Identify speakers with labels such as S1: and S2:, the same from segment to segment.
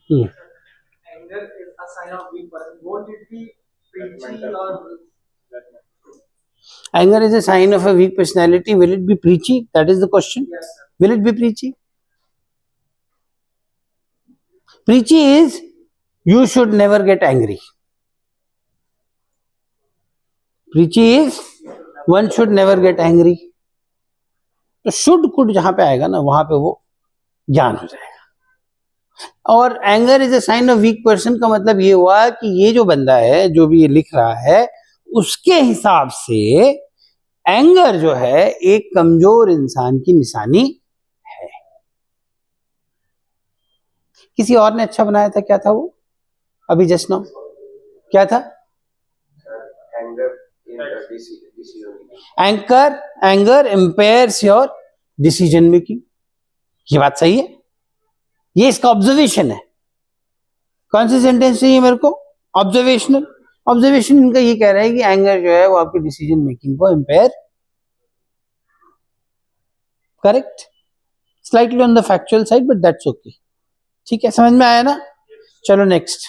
S1: Anger is a sign of weak person. Won't it be preachy or?
S2: Anger is a sign of a weak personality. Will it be preachy? That is the question.
S1: Yes, sir.
S2: Will it be preachy? Preachy is you should never get angry. Preachy is one should never get angry. तो should could जहां पे आएगा ना वहां पे वो ज्ञान हो जाएगा। और anger is a sign of weak person का मतलब ये हुआ कि ये जो बंदा है जो भी ये लिख रहा है उसके हिसाब से एंगर जो है एक कमजोर इंसान की निशानी है। किसी और ने अच्छा बनाया था, क्या था वो अभी जस्ट नाउ, क्या था? Anger impairs your decision making. ये बात सही है, ये इसका ऑब्जर्वेशन है। कौन सी सेंटेंस चाहिए मेरे को? ऑब्जर्वेशनल। ऑब्जर्वेशन इनका ये कह रहा है कि एंगर जो है वो आपकी डिसीजन मेकिंग को empire, correct, slightly on the factual side but that's okay. ठीक है, समझ में आया ना? चलो next.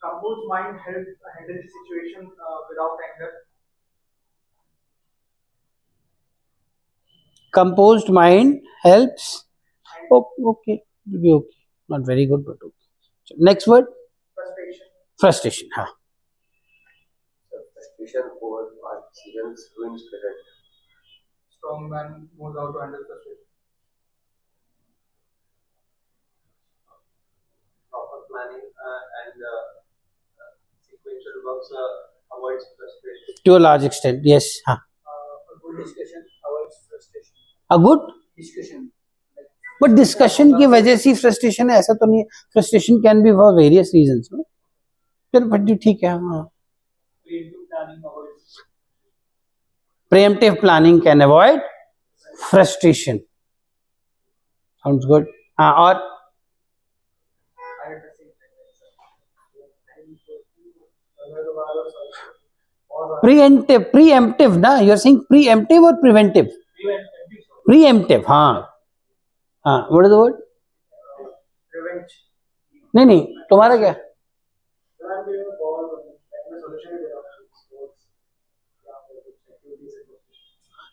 S1: Composed mind helps handle the situation without anger.
S2: Composed mind helps. Oh, okay, will be okay. Not very good, but okay. So, next word.
S1: Frustration.
S2: Frustration. हाँ.
S3: Frustration over past decisions ruins present.
S1: Strong man knows how to handle frustration.
S3: Proper planning and sequential works avoids frustration.
S2: To a large extent, yes. हाँ.
S1: A good discussion avoids frustration.
S2: A good
S1: discussion.
S2: But discussion की वजह से frustration है ऐसा तो नहीं है। Frustration can be for various reasons. चलो बट ठीक है। हाँ, pre-emptive planning can avoid frustration. Sounds good. हाँ, और प्रीएम्प्टिव ना, यू आर सेइंग प्रीएम्प्टिव और प्रिवेंटिव? प्रीएम्प्टिव। हाँ हाँ, व्हाट इज द वर्ड? नहीं, तुम्हारा क्या?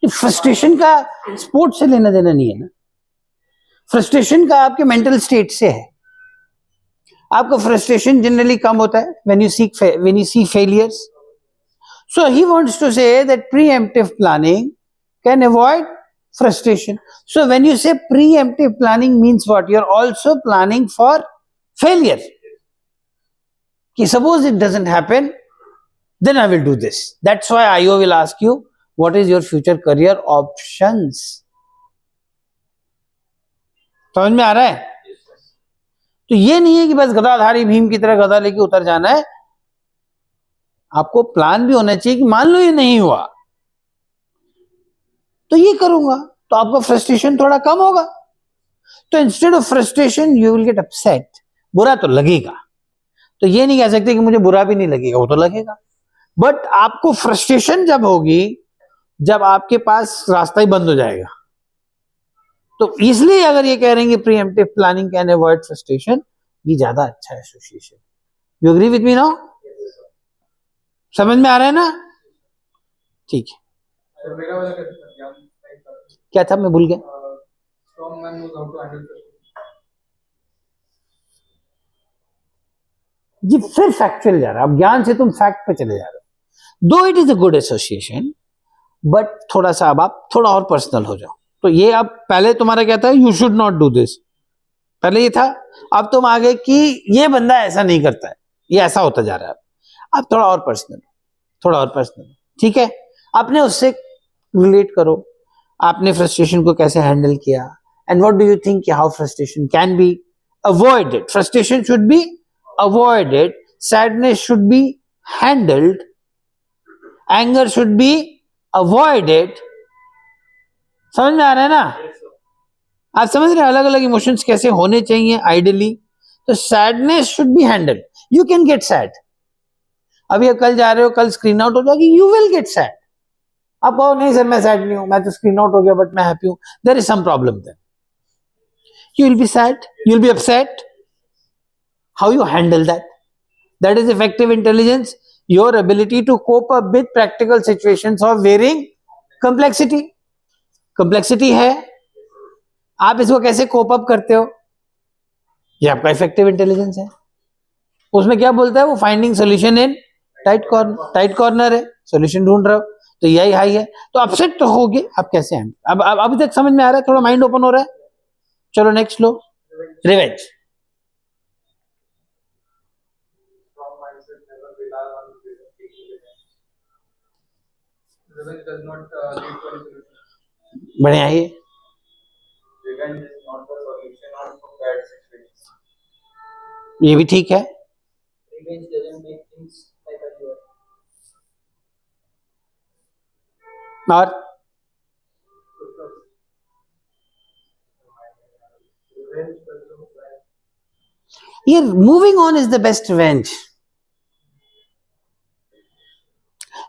S2: फ्रस्ट्रेशन का स्पोर्ट्स से लेना देना नहीं है ना। फ्रस्ट्रेशन का आपके मेंटल स्टेट से है। आपका फ्रस्ट्रेशन जनरली कम होता है when you see failures. So he wants to say that preemptive planning can avoid frustration. So when you say preemptive planning means what? You're also planning for failure. Ki suppose it doesn't happen, then I will do this. That's why IO will ask you, what is your future career options? समझ में आ रहा है? तो ये नहीं है कि बस गदाधारी भीम की तरह गदा लेके उतर जाना है। आपको प्लान भी होना चाहिए कि मान लो ये नहीं हुआ तो ये करूंगा, तो आपका फ्रस्ट्रेशन थोड़ा कम होगा। तो instead of frustration you will get upset. बुरा तो लगेगा, तो ये नहीं कह सकते कि मुझे बुरा भी नहीं लगेगा, वो तो लगेगा। बट आपको फ्रस्ट्रेशन जब होगी जब आपके पास रास्ता ही बंद हो जाएगा। तो इसलिए अगर ये कह रहे हैं कि preemptive planning can avoid frustration, ये ज्यादा अच्छा association. You agree with me now? समझ में आ रहा है ना? ठीक है। क्या था, मैं भूल गया। जी फिर फैक्चुअल जा रहा है, अब ज्ञान से तुम फैक्ट पे चले जा रहे हो। दो it is a good association but थोड़ा सा अब आप थोड़ा और पर्सनल हो जाओ। तो ये अब पहले तुम्हारा क्या था, you should not do this, पहले ये था। अब तुम आगे कि ये बंदा ऐसा नहीं करता है, ये ऐसा होता जा रहा है। अब थोड़ा और पर्सनल, थोड़ा और पर्सनल। ठीक है, आपने उससे रिलेट करो, आपने फ्रस्ट्रेशन को कैसे हैंडल किया and what do you think how frustration can be avoided. Frustration should be avoided, sadness should be handled, anger should be avoided. समझ में आ रहा है ना? आप समझ रहे हैं अलग अलग इमोशंस कैसे होने चाहिए आइडियली। तो sadness should be handled. You can get sad, अभी आप कल जा रहे हो, कल स्क्रीन आउट हो जाएगी, यू विल गेट सैड। आप कहो नहीं सर मैं सैड नहीं हूं, मैं तो स्क्रीन आउट हो गया बट मैं हैप्पी हूं, there is some problem there. You will be sad, you will be upset. How you handle that? That is effective intelligence, your ability to cope up with practical situations of varying complexity. Complexity है, आप इसको कैसे cope up करते हो, ये आपका effective intelligence है. उसमें क्या बोलता है वो, finding solution in tight corner है, सोल्यूशन ढूंढ रहे हो, तो यही हाई है. तो अपसेट तो होगे, आप कैसे हैं? अब अभी तक समझ में आ रहा है, थोड़ा माइंड ओपन हो रहा है. चलो next low, revenge.
S1: Strong mindset never rely on taking revenge. Revenge does not lead to any solution.
S2: बढ़िया है ये.
S1: Revenge is not the solution of bad situations.
S2: ये भी ठीक है.
S1: Revenge doesn't make things like earlier.
S2: और
S1: Revenge consumes life.
S2: ये moving on is the best revenge.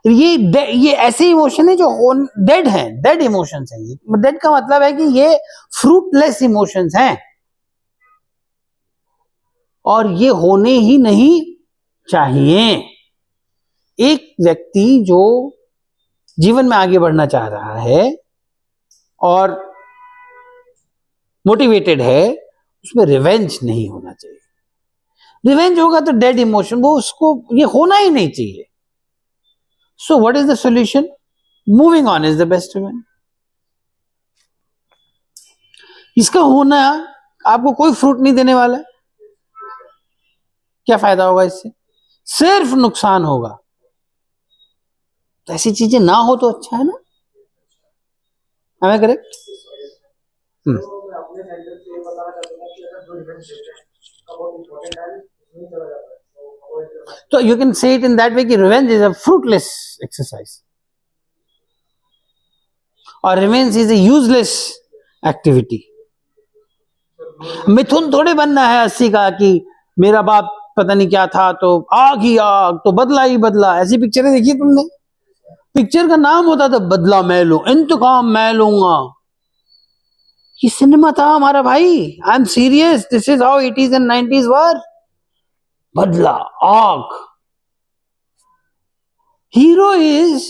S2: ये ऐसे इमोशन है जो डेड हैं, डेड इमोशंस हैं. ये डेड का मतलब है कि ये फ्रूटलेस इमोशंस हैं और ये होने ही नहीं चाहिए. एक व्यक्ति जो जीवन में आगे बढ़ना चाह रहा है और मोटिवेटेड है, उसमें रिवेंज नहीं होना चाहिए. रिवेंज होगा तो डेड इमोशन, वो उसको ये होना ही नहीं चाहिए. So what is the solution? Moving on is the best revenge. इसका होना आपको कोई फ्रूट नहीं देने वाला है. क्या फायदा होगा इससे? सिर्फ नुकसान होगा. तो ऐसी चीजें ना हो तो अच्छा है ना. हमें करेक्ट.
S1: तो मैं अपने सेंटेंस से ये बताना चाहता हूँ कि अगर जो रिवेंज देते हैं का बहुत इंपॉर्टेंट है, उसमें चला जाता है. तो अवॉइड करना.
S2: तो you can say it in that way कि revenge is a fruitless exercise और revenge is a useless activity. Mithun थोड़े बनना है 80 का कि मेरा बाप पता नहीं क्या था तो आग ही आग तो बदला ही बदला. ऐसी पिक्चरें देखी तुमने? पिक्चर का नाम होता था बदला मैं लूं, इंतकाम मैं लूंगा. ये सिनेमा था हमारा भाई. I am serious, this is how 80s and 90s वर. बदला, आग. Hero is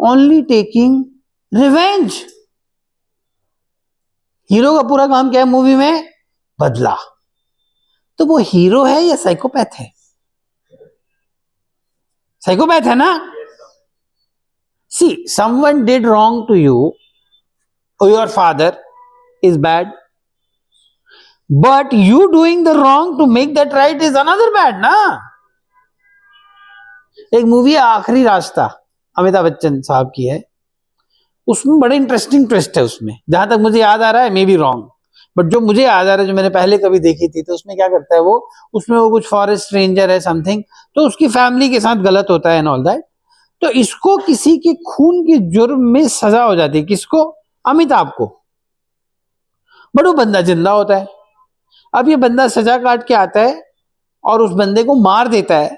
S2: only taking revenge. Hero का पूरा काम क्या है मूवी में? बदला. तो वो हीरो है या साइकोपैथ है? साइकोपैथ है ना. सी, someone did wrong to you, or your father is bad, but you doing the wrong to make that right is another bad ना. एक मूवी है आखिरी रास्ता, अमिताभ बच्चन साहब की है. उसमें बड़े इंटरेस्टिंग ट्विस्ट है उसमें, जहां तक मुझे याद आ रहा है, मे बी रॉन्ग, बट जो मुझे याद आ रहा है, जो मैंने पहले कभी देखी थी, तो उसमें क्या करता है वो, उसमें वो कुछ फॉरेस्ट रेंजर है समथिंग, तो उसकी फैमिली के साथ गलत होता है एंड ऑल दैट. तो इसको किसी के खून के जुर्म में सजा हो जाती है. किसको? अमिताभ को. बट वो बंदा जिंदा होता है. अब ये बंदा सजा काट के आता है और उस बंदे को मार देता है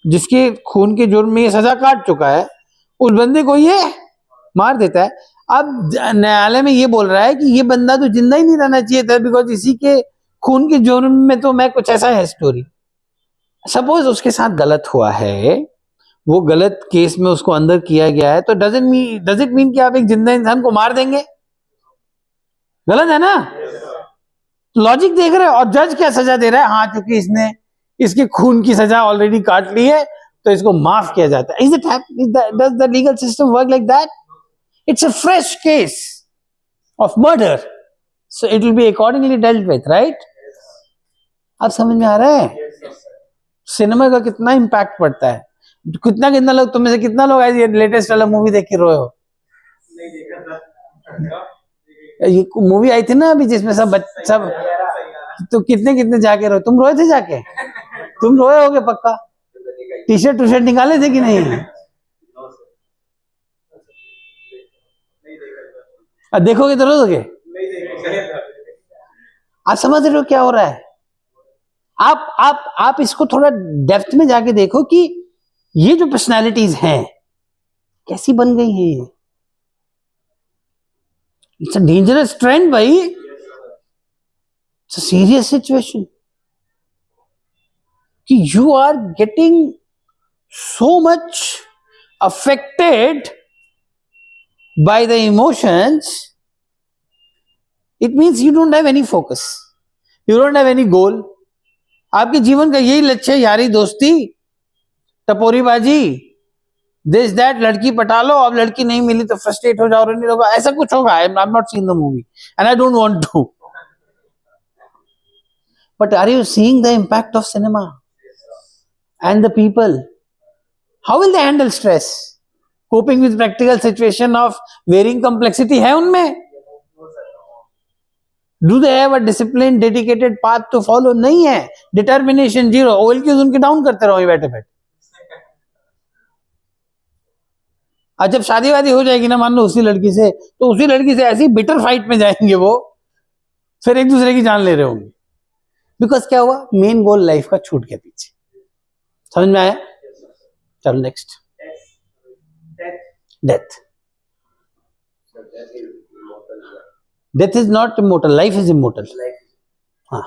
S2: जिसके खून के जुर्म में ये सजा काट चुका है. उस बंदे को ये मार देता है. अब न्यायालय में ये बोल रहा है कि ये बंदा तो जिंदा ही नहीं रहना चाहिए था, बिकॉज इसी के खून के जुर्म में तो मैं, कुछ ऐसा है स्टोरी. सपोज उसके साथ गलत हुआ है, वो गलत केस में उसको अंदर किया गया है, तो डज इट मीन कि आप एक जिंदा इंसान को मार देंगे? गलत है ना. लॉजिक देख रहे हो. और जज क्या सजा दे रहा है? हाँ, क्योंकि इसने इसके खून की सजा ऑलरेडी काट ली है तो इसको माफ किया जाता है. Does the legal system work like that? It's a fresh case of murder, so it will be accordingly dealt with, right? अब समझ में आ रहा है सिनेमा का कितना इंपैक्ट पड़ता है. कितना लोग, तुम में से कितना लोग ऐसे लेटेस्ट वाला मूवी देख के रोए हो?
S1: नहीं देखा था.
S2: ये मूवी आई थी ना अभी, जिसमें सब तो कितने जाके रोए? तुम रोए थे जाके? तुम रोए होगे पक्का. टी शर्ट निकाले थे कि नहीं? अब देखोगे तो रोओगे. आप समझ रहे हो क्या हो रहा है? आप इसको थोड़ा डेप्थ में जाके देखो कि ये जो पर्सनालिटीज हैं कैसी बन गई हैं. इट्स अ डेंजरस ट्रेंड भाई. इट्स अ सीरियस सिचुएशन कि you are getting so much affected by the emotions. It means you don't have any focus, you don't have any goal. आपके जीवन का यही लक्ष्य है, यारी दोस्ती, टपोरीबाजी, दिस दैट, लड़की पटा लो, अब लड़की नहीं मिली तो फ्रस्ट्रेट हो जाओ, नहीं होगा, ऐसा कुछ होगा. I am not seeing the movie and I don't want to, but are you seeing the impact of cinema and the people? How will they handle stress? Coping with practical situation of varying complexity है उनमें? Do they have a disciplined, dedicated path to follow? नहीं है. Determination zero. Oil क्यों उनके down करते रहो बैठे बैठे. आज जब शादी वादी हो जाएगी ना, मान लो उसी लड़की से, तो उसी लड़की से ऐसी बिटर फाइट में जाएंगे वो, फिर एक दूसरे की जान ले रहे होंगे. बिकॉज क्या हुआ, मेन गोल लाइफ का छूट गया पीछे. समझ में आया? चलो next. Death. Death is not immortal, life is immortal. हाँ,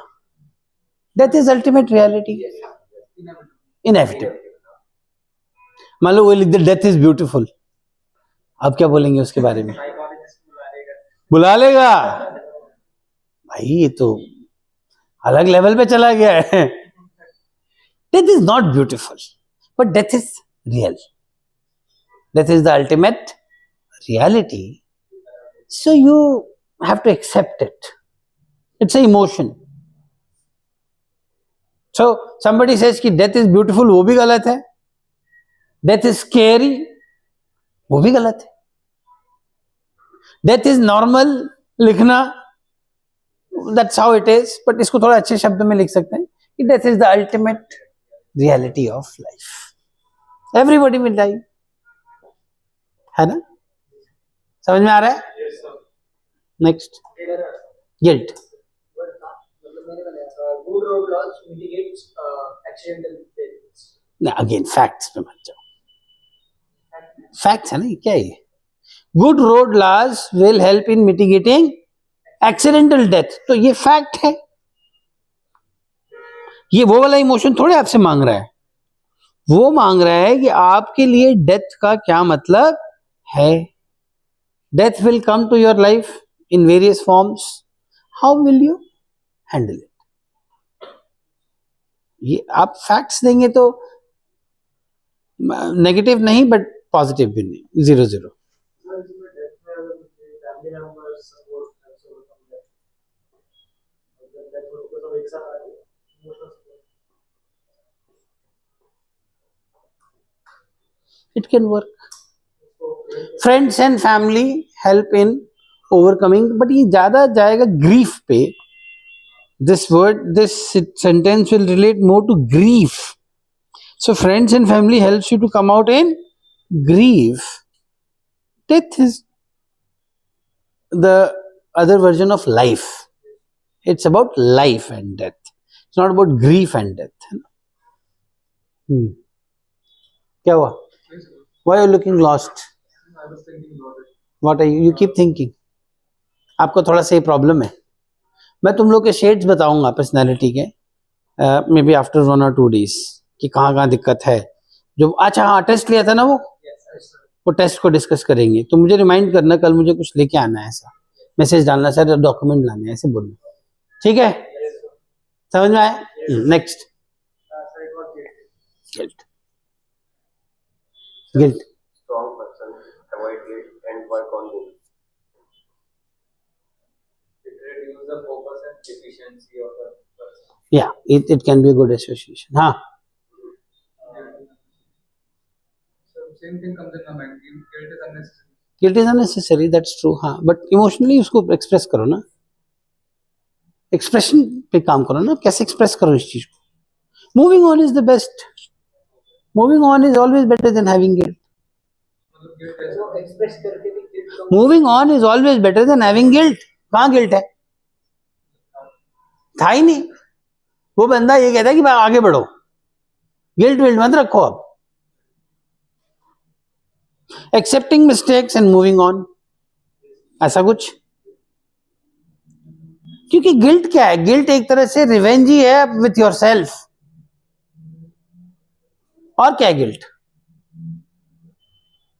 S2: death is ultimate reality, inevitable. मान लो वो लिख दे डेथ इज ब्यूटीफुल, आप क्या बोलेंगे उसके बारे में? बुला लेगा भाई, ये तो अलग लेवल पे चला गया है. Death is not beautiful, but death is real. Death is the ultimate reality. So you have to accept it. It's an emotion. So somebody says कि death is beautiful, वो भी गलत है. Death is scary, वो भी गलत है. Death is normal लिखना, that's how it is. But इसको थोड़ा अच्छे शब्द में लिख सकते हैं कि death is the ultimate reality of life. Everybody will die. है ना? समझ में आ रहा है? Next. Guilt.
S1: Good road laws mitigate accidental deaths.
S2: Again facts पे मत जाओ. फैक्ट्स है ना, ये क्या है? Good road laws will help in mitigating accidental death. तो ये फैक्ट है. ये वो वाला इमोशन थोड़े आपसे मांग रहा है. वो मांग रहा है कि आपके लिए डेथ का क्या मतलब है. Death will come to your life in various forms. How will you handle it? ये आप फैक्ट्स देंगे तो नेगेटिव नहीं, बट पॉजिटिव भी नहीं. 0-0. It can work. Friends and family help in overcoming, but ये ज्यादा जाएगा grief पे. This sentence will relate more to grief. So friends and family helps you to come out in grief. Death is the other version of life. It's about life and death. It's not about grief and death. क्या हुआ? Why are you looking lost?
S1: I was thinking about it.
S2: What are you? You keep thinking. आपको थोड़ा सा problem है. मैं तुम लोग के शेड्स बताऊंगा पर्सनालिटी के, may be after 1 or 2 days कि कहाँ दिक्कत है. जो अच्छा हाँ टेस्ट लिया था ना वो टेस्ट को डिस्कस करेंगे. तो मुझे रिमाइंड करना, कल मुझे कुछ लेके आना है, ऐसा मैसेज डालना, सर डॉक्यूमेंट लाने, ऐसे बोलना. ठीक है? समझ में आया? Next. Guilt. Guilt.
S3: Strong person avoid guilt and work on goals.
S4: It reduces the focus and efficiency of the person.
S2: Yeah, it can be a good association. हाँ.
S4: So same thing comes in my mind. Guilt is unnecessary.
S2: Guilt is unnecessary, that's true. हाँ, but emotionally उसको express करो ना. Expression पे काम करो ना, कैसे एक्सप्रेस करो इस चीज को. Moving on is the best. Moving on is always better than having guilt.
S1: So express करके भी guilt come.
S2: Moving on is always better than having guilt. कहाँ गिल्ट है? था ही नहीं. वो बंदा ये कहता है कि भाई आगे बढ़ो, गिल्ट विल्ट मत रखो. अब accepting mistakes and moving on, ऐसा कुछ. क्योंकि गिल्ट क्या है? गिल्ट एक तरह से रिवेंज ही है विथ योर सेल्फ। और क्या है गिल्ट?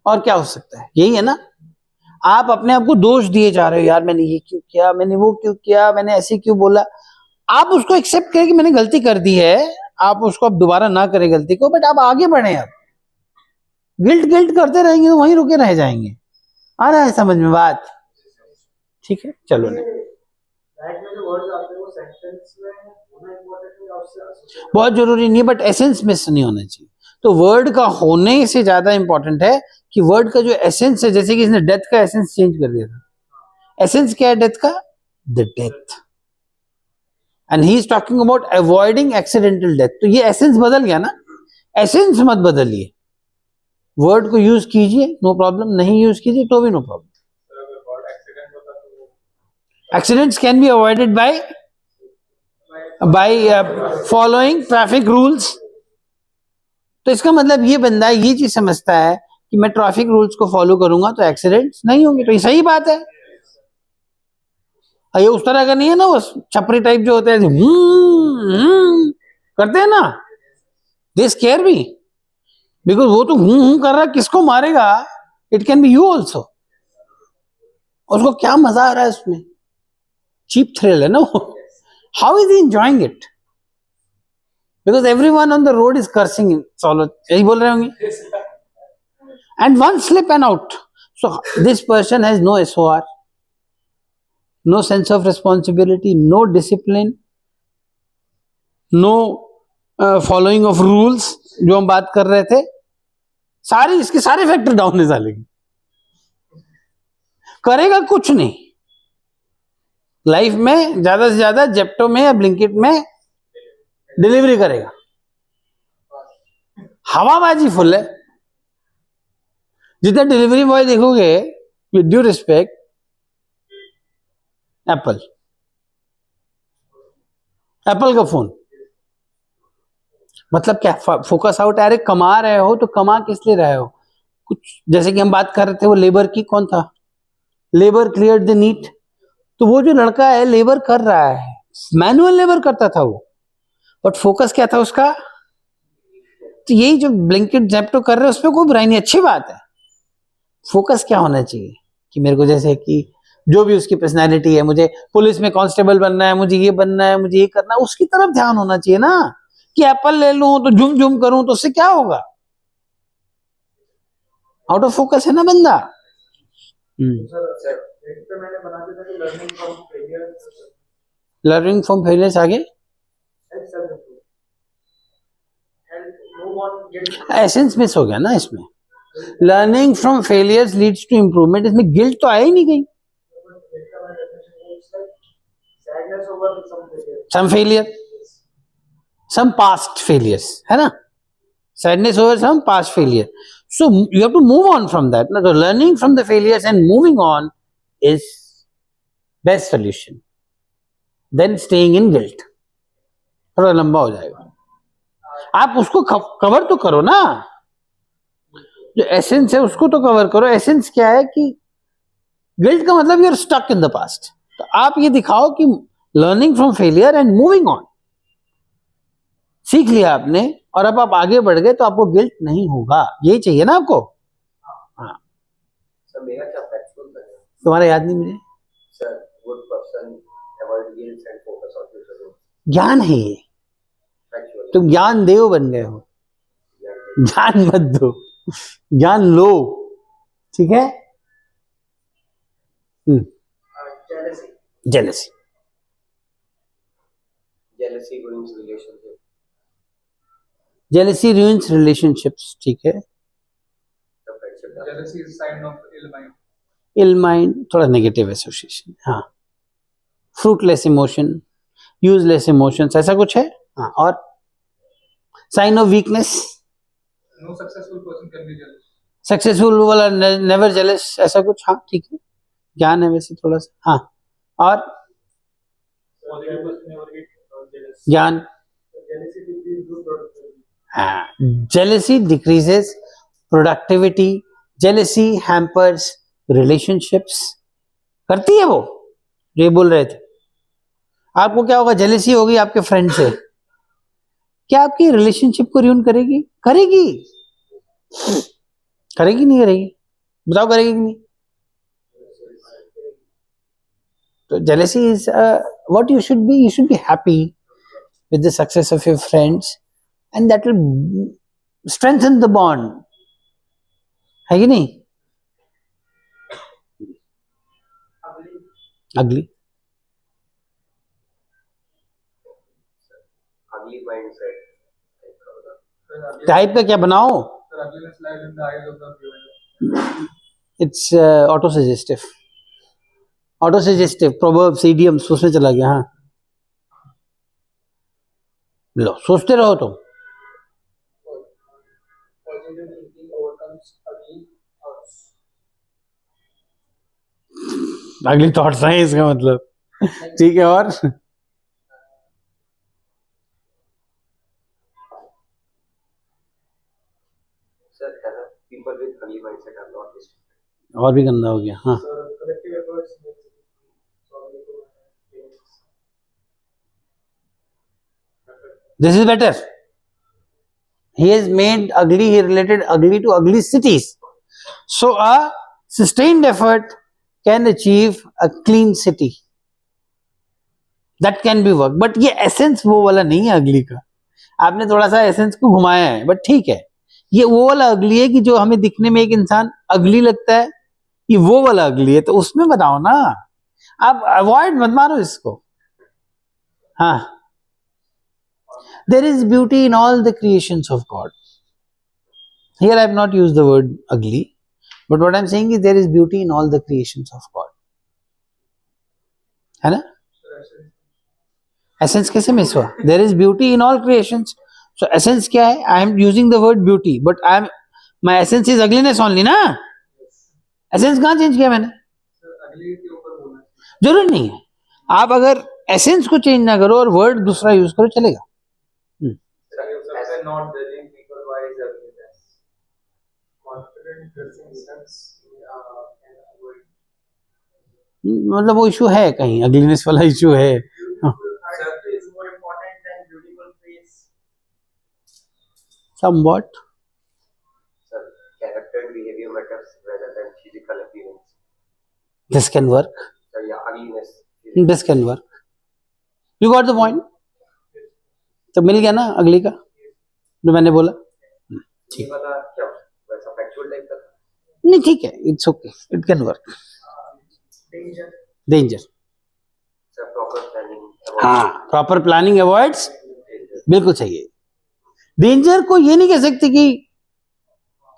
S2: और क्या हो सकता है? यही है ना, आप अपने आप को दोष दिए जा रहे हो, यार मैंने ये क्यों किया, मैंने वो क्यों किया, मैंने ऐसे क्यों बोला। आप उसको एक्सेप्ट करें कि मैंने गलती कर दी है, आप उसको अब दोबारा ना करें गलती को, बट आप आगे बढ़े। अब गिल्ट गिल्ट करते रहेंगे तो वहीं रुके रह जाएंगे। आ रहा है समझ में बात? ठीक है, चलो नहीं।
S1: लाइफ में जो वर्ड्स आते हैं वो सेंटेंस में होना इम्पोर्टेंट है या उससे associated
S2: बहुत जरूरी नहीं, बट एसेंस मिस नहीं होना चाहिए। तो वर्ड का होने से ज्यादा इंपॉर्टेंट है कि वर्ड का जो एसेंस है, जैसे कि इसने डेथ का एसेंस चेंज कर दिया था। एसेंस क्या है डेथ का? The death. And he is talking about avoiding accidental death. तो ये एसेंस बदल गया ना, एसेंस मत बदलिए। वर्ड को यूज कीजिए, नो प्रॉब्लम, नहीं यूज कीजिए तो भी नो प्रॉब्लम।
S4: सर अगर गॉड एक्सीडेंट होता तो वो
S2: Accidents can be avoided by following traffic rules. तो इसका मतलब ये बंदा ये चीज समझता है कि मैं ट्रैफिक रूल्स को फॉलो करूंगा तो एक्सीडेंट्स नहीं होंगे। तो ये सही बात है। ये उस तरह का नहीं है ना, वो छपरी टाइप जो होते हैं करते हैं ना, दे स्केयर मी बिकॉज वो तो कर रहा है, किसको मारेगा? It can be you also. उसको क्या मजा आ रहा है उसमें? चीप थ्रिल है ना वो। How is he enjoying it? Because everyone on the road is cursing him. चलो यही बोल रहे होंगे। And one slip and out, so this person has no SOR, no sense of responsibility, no discipline, no following of rules, जो हम बात कर रहे थे। सारे इसके सारे फैक्टर डाउन है साले की। करेगा कुछ नहीं लाइफ में, ज्यादा से ज्यादा जेप्टो में या ब्लिंकिट में डिलीवरी करेगा। हवाबाजी फुल है। जितना डिलीवरी बॉय देखोगे, विद ड्यू रिस्पेक्ट, एप्पल का फोन, मतलब क्या? Focus out. अरे कमा रहे हो तो कमा किस लिए रहे हो? कुछ जैसे कि हम बात कर रहे थे वो लेबर की, कौन था? Labour clear the need. तो वो जो लड़का है लेबर कर रहा है, मैनुअल लेबर करता था वो, बट फोकस क्या था उसका? तो यही जो ब्लिंकिट जेप्टो कर रहे हैं उसमें कोई बुराई नहीं, अच्छी बात है। फोकस क्या होना चाहिए कि मेरे को, जैसे कि जो भी उसकी पर्सनैलिटी है, मुझे पुलिस में कांस्टेबल बनना है, मुझे ये बनना है, मुझे ये करना है, उसकी तरफ ध्यान होना चाहिए ना। कि एप्पल ले लूं तो झुम झुम करूं तो उससे क्या होगा? आउट ऑफ फोकस है ना बंदा।
S1: सर एक तो मैंने बना दिया था कि learning from failure
S2: learning from failures आगे
S1: and self improve and move on get
S2: essence miss हो गया ना इसमें। Learning from failures leads to improvement, इसमें गिल्ट तो आया ही नहीं कहीं।
S1: sadness over some failure.
S2: Some failure, some past failures, है ना? Sadness over some past failure, so you have to move on from that ना। तो learning from the failures and moving on is best solution then staying in guilt. थोड़ा लंबा हो जाएगा, आप उसको कवर तो करो ना। जो एसेंस है उसको तो कवर करो। एसेंस क्या है कि गिल्ट का मतलब you are stuck in the past. तो आप ये दिखाओ कि learning from failure and moving on, सीख लिया आपने और अब आप आगे बढ़ गए तो आपको गिल्ट नहीं होगा। यही चाहिए ना आपको। हाँ,
S3: सर मेरा क्या फैक्चुअल था?
S2: तुम्हारा याद नहीं मुझे।
S3: Sir good person avoid guilt and focus on future goals.
S2: ज्ञान है ये,
S3: फैक्चुअल
S2: तुम ज्ञान देव बन गए हो। ज्ञान मत दो, ज्ञान लो, ठीक है?
S1: jealousy
S2: jealousy,
S3: jealousy ruins relationship.
S2: Jealousy ruins relationships, ठीक है?
S3: The friendship does.
S4: jealousy is sign of ill mind.
S2: Ill mind, थोड़ा नेगेटिव एसोसिएशन। हाँ, फ्रूटलेस इमोशन, यूजलेस इमोशंस, ऐसा कुछ है। हाँ, और sign of weakness,
S4: No successful person can be jealous.
S2: Successful वाला नेवर जेलस, ऐसा कुछ। हाँ ठीक है, ज्ञान है वैसे थोड़ा सा। हाँ, और
S4: Positive person never get jealous.
S2: ज्ञान,
S1: jealousy decreases good productivity.
S2: हाँ, jealousy decreases productivity, jealousy hampers relationships. करती है वो, जो ये बोल रहे थे। आपको क्या होगा, जेलेसी होगी आपके फ्रेंड से, क्या आपकी रिलेशनशिप को रियून करेगी? करेगी, करेगी नहीं करेगी? बताओ करेगी कि नहीं? तो jealousy is what you should be. You should be happy with the success of your friends, and that will strengthen the bond. है कि नहीं? Ugly.
S3: Ugly mindset.
S2: टाइप का क्या बनाओ?
S4: Sir, ugliness lies in the eyes of the viewer.
S2: It's auto suggestive. Auto suggestive proverbs idioms उसमें चला गया. हाँ, लो सोचते रहो तुम.
S1: Positive thinking overcomes ugly thoughts.
S2: अगली थॉट्स हैं इसका मतलब. ठीक है. और
S3: Sir, people with ugly mindset are not restricted.
S2: और भी गंदा हो गया. हाँ,
S1: So collective efforts makes it solving things.
S2: this is better. He has made ugly, he related ugly to ugly cities. So a sustained effort can achieve a clean city. That can be work. But ये essence वो वाला नहीं है ugly का. आपने थोड़ा सा essence को घुमाया है, but ठीक है. ये वो वाला ugly है कि जो हमें दिखने में एक इंसान ugly लगता है, ये वो वाला ugly है. तो उसमें बताओ ना, आप avoid मत मारो इसको. हाँ, there is beauty in all the creations of God. Here I have not used the word ugly, but what I am saying is there is beauty in all the creations of God. है ना? Essence कैसे miss हुआ? There is beauty in all creations. So essence क्या है? I am using the word beauty, but my essence is ugliness only ना? Essence कहाँ change किया मैंने?
S4: Sir, ugly के ऊपर बोलना चाहिए.
S2: जरूर नहीं है. आप अगर essence को change ना करो और word दूसरा use करो चलेगा.
S4: Sir, you say not judging people by his ugliness.
S1: Confident dressing sense can avoid.
S2: मतलब वो इशू है कहीं, अगलीनेस वाला इशू है.
S1: Identity is more important than beautiful face.
S2: Somewhat.
S3: Sir, character and behavior matters rather than physical appearance.
S2: This can work.
S3: Sir, yeah, ugliness.
S2: This can work. You got the point? तो मिल गया ना अगली का जो मैंने बोला.
S3: ये वाला क्या वैसा फैक्चुअल टाइप का था?
S2: नहीं ठीक है, it's okay, it can work.
S1: Danger.
S2: Danger.
S3: Sir, proper planning.
S2: हाँ, प्रॉपर प्लानिंग अवॉइड्स. बिल्कुल सही है. डेंजर को ये नहीं कह सकते कि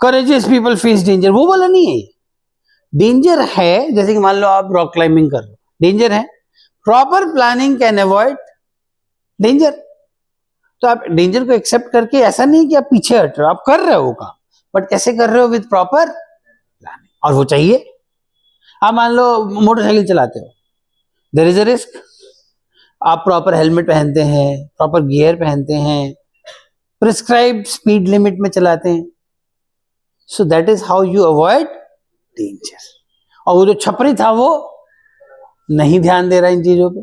S2: करेजियस पीपल फेस डेंजर, वो वाला नहीं है. डेंजर है जैसे कि मान लो आप रॉक क्लाइंबिंग कर रहे हो, डेंजर है. Proper planning can avoid danger. तो आप डेंजर को एक्सेप्ट करके ऐसा नहीं कि आप पीछे हट रहे हो, आप कर रहे हो काम, बट कैसे कर रहे हो? With proper planning. और वो चाहिए. आप मान लो मोटरसाइकिल चलाते हो, देयर इज अ रिस्क. आप प्रॉपर हेलमेट पहनते हैं, प्रॉपर गियर पहनते हैं, प्रिस्क्राइब स्पीड लिमिट में चलाते हैं. So that is how you avoid danger. और वो जो छपरी था वो नहीं ध्यान दे रहा इन चीजों पे.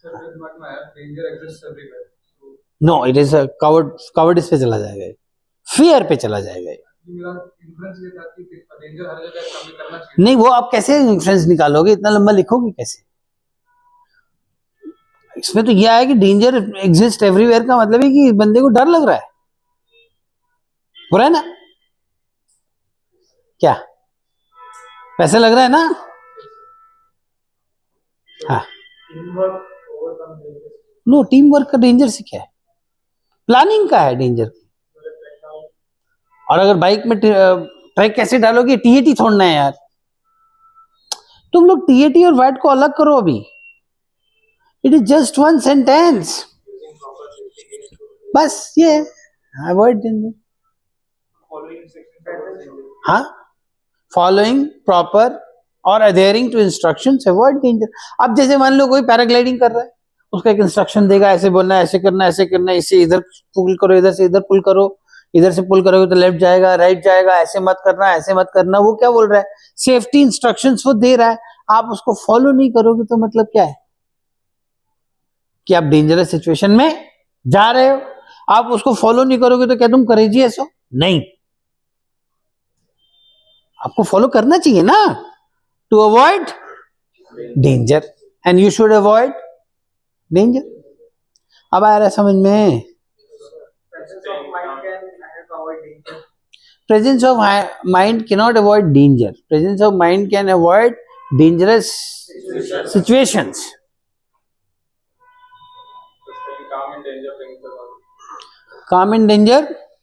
S4: Sir, this is what my danger exists everywhere. So,
S2: no, it is covered पे चला जाएगा, फियर पे चला जाएगा.
S4: ये मेरा inference ये था कि danger हर जगह सामने करना चाहिए.
S2: नहीं, वो आप कैसे इंफ्लुएंस निकालोगे? इतना लंबा लिखोगे कैसे? इसमें तो यह है कि डेंजर एग्जिस्ट एवरीवेयर का मतलब है कि बंदे को डर लग रहा है. बुरा है ना? क्या वैसे लग रहा है ना? हाँ.
S1: Teamwork overcomes danger.
S2: No, team work का डेंजर से क्या है? प्लानिंग का है डेंजर. और अगर बाइक में ट्रैक कैसे डालोगे? टीएटी छोड़ना है यार. तुम लोग टीएटी और वाइट को अलग करो अभी. It is just one sentence. बस ये अवॉइड डेंजर.
S1: Following instructions.
S2: हाँ, फॉलोइंग प्रॉपर और adhering to instructions avoid danger. अब जैसे मान लो कोई पैराग्लाइडिंग कर रहा है, उसका एक इंस्ट्रक्शन देगा, ऐसे बोलना है, ऐसे करना है, ऐसे करना है, इसे इधर पुल करो, इधर से इधर पुल करो, इधर से पुल करोगे तो लेफ्ट जाएगा, राइट जाएगा, ऐसे मत करना, ऐसे मत करना. वो क्या बोल रहा है? सेफ्टी इंस्ट्रक्शंस वो दे रहा है. आप उसको फॉलो नहीं करोगे तो मतलब क्या है? कि आप डेंजरस सिचुएशन में जा रहे हो, आप उसको फॉलो नहीं करोगे तो क्या तुम करेजियस हो? नहीं, आपको फॉलो करना चाहिए ना, to avoid danger, and you should avoid danger. अब आ रहा है समझ में?
S1: presence of mind can avoid danger.
S2: Presence of mind cannot avoid danger. Presence of mind can avoid dangerous situations.
S4: Staying calm in danger brings us out.
S2: Calm in danger,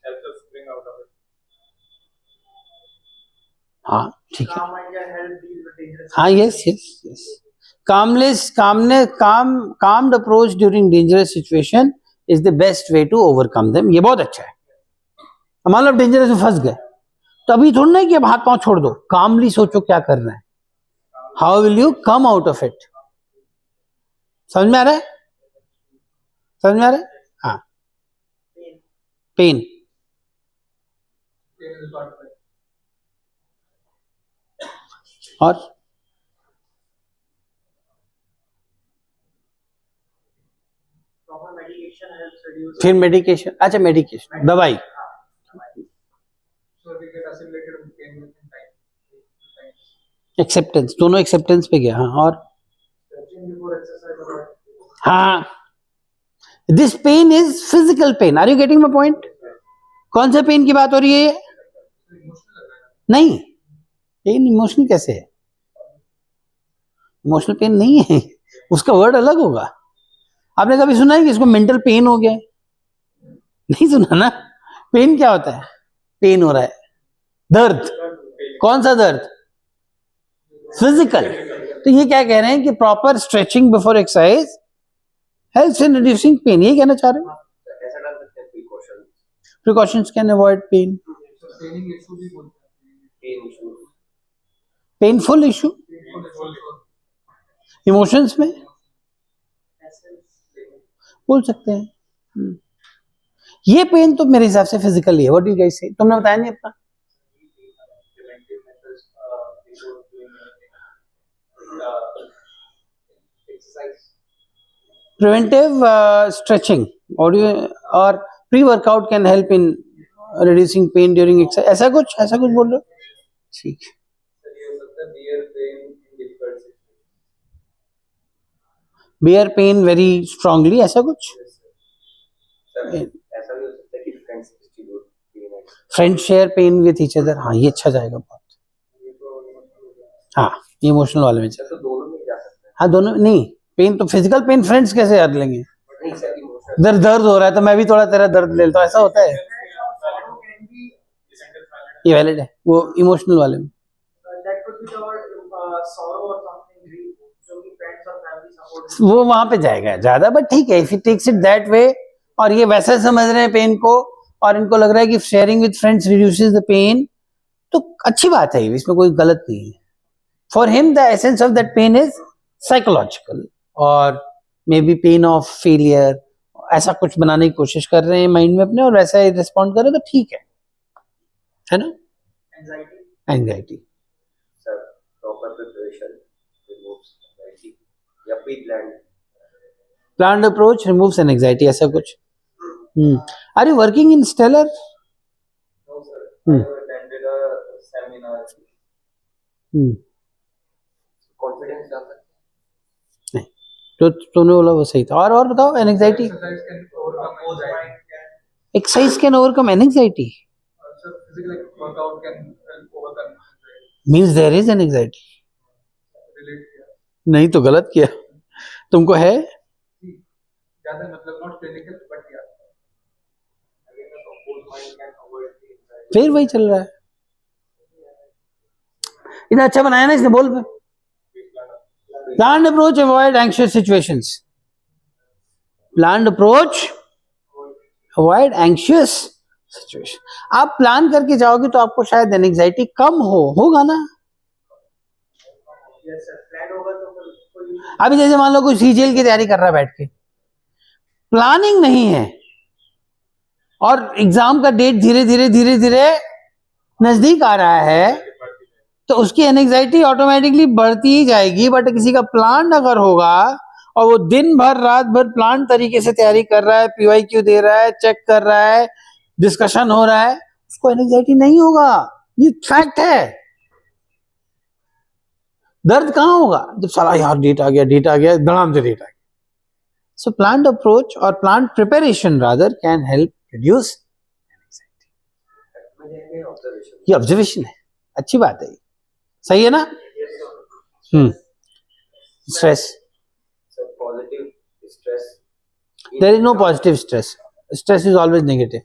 S4: Helps us bring out of it.
S2: हाँ ठीक है,
S1: Calm mind can help deal with dangerous
S2: हाँ yes yes yes, calmed approach during dangerous situation is the best way to overcome them. ये बहुत अच्छा है। मान लो dangerous में फंस गए तो अभी थोड़ा नहीं कि अब हाथ पांव छोड़ दो, कामली सोचो क्या करना है, how will you come out of it. समझ में आ रहा है? समझ में आ रहा है? हाँ, pen,
S4: Pain is part of it.
S2: और
S1: proper medication helps reduce
S2: फिर मेडिकेशन, अच्छा मेडिकेशन, दवाई,
S4: So we get assimilated with pain within time.
S2: Acceptance, दोनों एक्सेप्टेंस पे गया। हाँ, और
S1: stretching before exercise or
S2: हाँ, this pain is physical pain. Are you getting my point? कौन सा पेन की बात हो रही है? नहीं, पेन इमोशनल कैसे है? इमोशनल पेन नहीं है, उसका वर्ड अलग होगा। आपने कभी सुना है कि इसको मेंटल पेन हो गया? नहीं सुना ना। पेन क्या होता है? पेन हो रहा है, दर्द। कौन सा दर्द? फिजिकल। तो ये क्या कह रहे हैं कि proper stretching before exercise helps in reducing pain, ये कहना चाह रहे हो?
S3: ऐसा डाल सकते हैं precaution,
S2: precautions can avoid pain,
S4: Training issue भी बोलते हैं.
S3: Pain issue,
S2: painful issue emotions में बोल सकते हैं। ये पेन तो मेरे हिसाब से फिजिकली है। व्हाट डू यू गाइस से? तुमने बताया नहीं अपना।
S4: Preventive measures before doing anything. Exercise.
S2: Preventive stretching और pre workout can help in reducing pain during exercise, ऐसा कुछ बोल रहे हो? ठीक है।
S4: Sir, ये हो सकता है bear pain in difficult situations.
S2: Bear pain very strongly, ऐसा कुछ।
S3: सर ऐसा भी हो सकता है कि फ्रेंड्स डिस्ट्रीब्यूट पेन है,
S2: friends share pain with each other, हाँ ये अच्छा जाएगा बहुत। हाँ, इमोशनल वाले में
S3: तो दोनों में जा सकता है।
S2: हाँ दोनों नहीं, पेन तो फिजिकल पेन फ्रेंड्स कैसे हर लेंगे?
S3: नहीं सर, इमोशनल
S2: दर्द हो रहा है तो मैं भी थोड़ा तेरा दर्द ले लेता हूँ, ऐसा होता है?
S1: sorrow can be
S2: ये वैलिड है, वो इमोशनल वाले में।
S1: that could be the word sorrow or something grief जो कि friends और family support
S2: वो वहां पे जाएगा ज्यादा, बट ठीक है, if he takes it that way, और ये वैसा समझ रहे हैं पेन को, और इनको लग रहा है कि sharing with friends reduces the pain, तो अच्छी बात है, इसमें कोई गलत नहीं है। For him the essence of that pain is psychological, और maybe pain of failure, ऐसा कुछ बनाने की कोशिश कर रहे हैं माइंड में अपने, और वैसा ही रिस्पॉन्ड कर रहे हैं, तो ठीक है ना?
S1: anxiety
S2: anxiety,
S3: sir proper preparation removes anxiety या pre plan,
S2: planned approach removes anxiety, ऐसा कुछ। Are you working in Stellar?
S4: No, sir.
S2: Hmm.
S4: I attended a seminar.
S3: Confidence डाल सकते
S2: नहीं, तो तूने बोला वो सही था। और बताओ, anxiety,
S4: Exercise can overcome anxiety.
S2: Exercise can overcome anxiety,
S4: Also, physical workout can help overcome anxiety.
S2: Means there is an anxiety.
S4: Relate किया.
S2: नहीं तो गलत किया, तुमको है।
S4: ज्यादा मतलब not clinical but yeah. Again, the composed mind can avoid the anxiety.
S2: फिर वही चल रहा है, इतना अच्छा बनाया ना इसने, बोल पे। Planned approach avoid anxious situations, planned approach avoid anxious situation. आप प्लान करके जाओगे तो आपको शायद एंजाइटी कम होगा ना।
S1: yes sir plan होगा तो फिर कोई
S2: अभी जैसे मान लो कोई सीजीएल की तैयारी कर रहा है बैठ के, प्लानिंग नहीं है, और एग्जाम का डेट धीरे धीरे नजदीक आ रहा है, तो उसकी एंजाइटी ऑटोमेटिकली बढ़ती ही जाएगी। बट किसी का प्लान अगर होगा और वो दिन भर रात भर प्लान तरीके से तैयारी कर रहा है, PYQ दे रहा है, चेक कर रहा है, डिस्कशन हो रहा है, उसको एंजाइटी नहीं होगा। ये फैक्ट है। दर्द कहां होगा? जब साला यार डेट आ गया, धड़ाम से डेट आ गया। सो प्लान्ड अप्रोच और planned preparation rather can help reduce anxiety.
S3: Observation
S2: ये ऑब्जर्वेशन है, अच्छी बात है, सही है ना? Stress,
S3: sir positive stress,
S2: there is no positive stress, stress is always negative.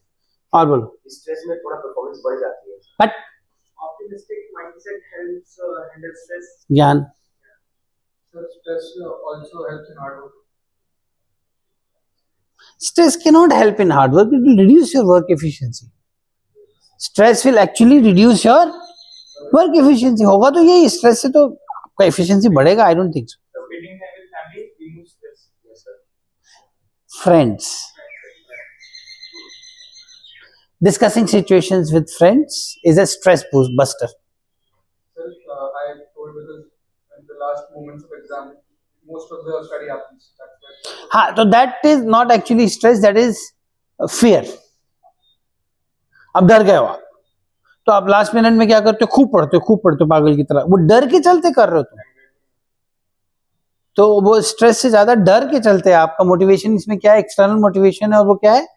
S2: और बोलो।
S3: स्ट्रेस में थोड़ा परफॉर्मेंस बढ़ जाती है।
S2: But
S1: Optimistic mindset helps handle stress.
S2: ज्ञान,
S4: So stress also helps in hard work.
S2: stress cannot help in hard work, it will reduce your work efficiency. Stress will actually reduce your work efficiency. होगा तो यही, stress से तो आपका efficiency बढ़ेगा? I don't think so.
S4: So spending time with family removes stress.
S3: Yes sir.
S2: Friends, discussing situations with friends is a stress buster.
S4: Sir, I told because in the last moments of exam, most of the study happens. That's why.
S2: हाँ, तो that is not actually stress, that is fear. अब डर गए हो आप, तो आप last minute में क्या करते हो? खूब पढ़ते हो पागल की तरह। वो डर के चलते कर रहे हो तुम, तो वो स्ट्रेस से ज्यादा डर के चलते हैं। आपका मोटिवेशन इसमें क्या है? एक्सटर्नल मोटिवेशन है, और वो क्या है?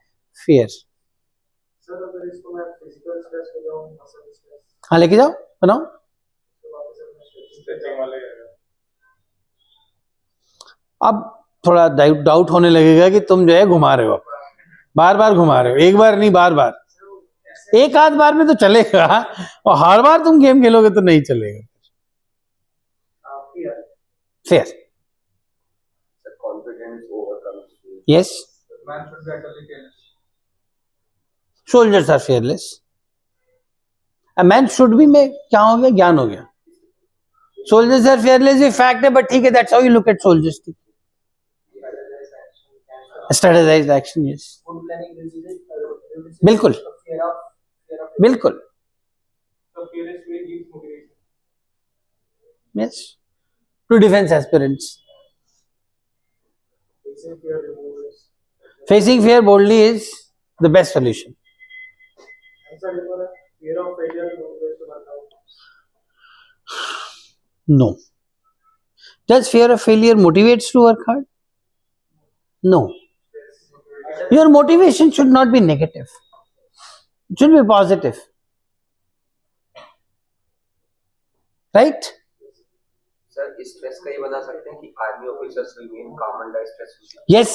S2: फियर।
S1: सर अगर इसको मैं फिजिकल स्ट्रेस हो जाऊं, मसल स्ट्रेस,
S2: हाँ, लेके जाओ, बनाओ।
S1: तो वापस अपना
S4: Stretching वाले
S2: अब थोड़ा डाउट होने लगेगा कि तुम जो है घुमा रहे हो, बार बार घुमा रहे हो, एक बार नहीं बार बार। एक आध बार में तो चलेगा, और हर बार तुम गेम खेलोगे तो नहीं चलेगा।
S1: fear.
S2: Fear,
S3: sir confidence overcomes fear.
S2: Yes,
S4: man should be utterly careless.
S2: Soldiers are fearless. A man should be में क्या हो गया? ज्ञान हो गया। सोल्जर्स आर फियरलेस ये फैक्ट है, बट ठीक है, that's how you look at soldiers. Strategized action, yes,
S1: Good planning reduces
S2: बिल्कुल
S1: fear of
S2: बिल्कुल,
S4: So fearless way gives motivation.
S2: Yes, to defence aspirants.
S1: facing fear removes.
S2: Facing fear boldly is the best solution.
S1: And sir, fear of failure motivates to work out.
S2: No. Does fear of failure motivates to work hard? No. Your motivation should not be negative. It should be positive. Right?
S3: Sir stress का ये बता सकते हैं कि army officers remain काम under stress
S2: Yes.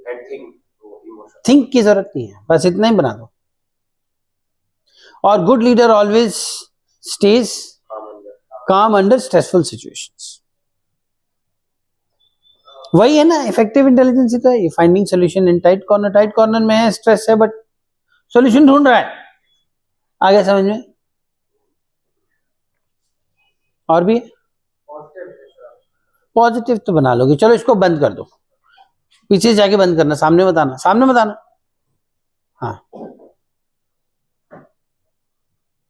S3: And think emotion.
S2: Think की जरूरत नहीं है, बस इतना ही बना दो। और good leader always stays calm under stressful situations. वही है ना, इफेक्टिव इंटेलिजेंस ही तो है ये। Finding solution in tight corner में है, स्ट्रेस है, बट सॉल्यूशन ढूंढ रहा है। आगे समझ में? और भी पॉजिटिव तो बना लोगे। चलो इसको बंद कर दो, पीछे जाके बंद करना, सामने मत आना, सामने मत आना। हाँ,